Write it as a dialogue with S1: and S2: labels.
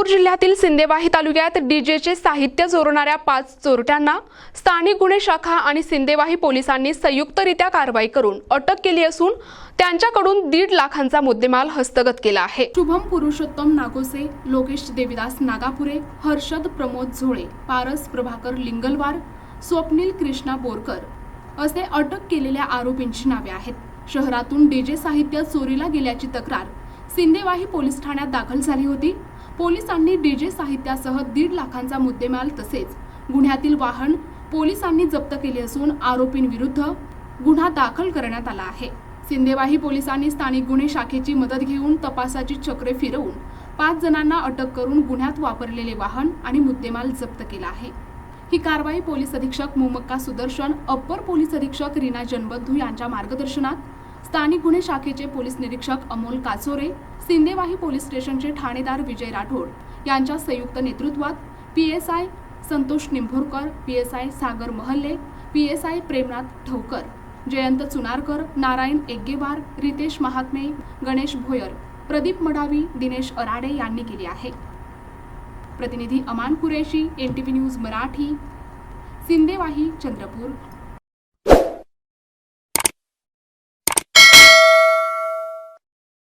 S1: चंद्रपूर जिल्ह्यातील सिंदेवाही तालुक्यात डीजेचे साहित्य चोरणाऱ्या 5 चोरट्यांना स्थानिक गुन्हे शाखा आणि सिंदेवाही पोलिसांनी संयुक्तरित्या कारवाई करून अटक केली असून त्यांच्याकडून 1.5 लाखांचा मुद्देमाल हस्तगत केला आहे।
S2: शुभम पुरुषोत्तम नागोसे, लोकेश देविदास नागापुरे, हर्षद प्रमोद झोळे, पारस प्रभाकर लिंगलवार, स्वप्नील कृष्णा बोरकर असे अटक केलेल्या आरोपींची नावे आहेत। शहरातून डीजे साहित्य चोरीला गेल्याची तक्रार सिंदेवाही पोलीस ठाण्यात दाखल झाली होती। पोलिसांनी डीजे साहित्यासह 1.5 लाखांचा मुद्देमाल तसेच गुन्ह्यातील वाहन पोलिसांनी जप्त केले असून आरोपींविरुद्ध गुन्हा दाखल करण्यात आला आहे। सिंदेवाही पोलिसांनी स्थानिक गुन्हे शाखेची मदत घेऊन तपासाची चक्रे फिरवून 5 जणांना अटक करून गुन्ह्यात वापरलेले वाहन आणि मुद्देमाल जप्त केला आहे। ही कारवाई पोलीस अधीक्षक मुमक्का सुदर्शन, अप्पर पोलीस अधीक्षक रीना जनबद्धू यांच्या मार्गदर्शनात स्थानिक गुन्हे शाखेचे पोलीस निरीक्षक अमोल काचोरे, सिंदेवाही पोलीस स्टेशनचे ठाणेदार विजय राठोड यांच्या संयुक्त नेतृत्वात पीएसआय संतोष निंभोरकर, पीएसआय सागर महल्ले, पीएसआय प्रेमनाथ ठवकर, जयंत चुनारकर, नारायण एग्गेवार, रितेश महात्मे, गणेश भोयर, प्रदीप मडावी, दिनेश अराडे यांनी केली आहे। प्रतिनिधी अमान कुरेशी, NTV न्यूज मराठी, सिंदेवाही, चंद्रपूर।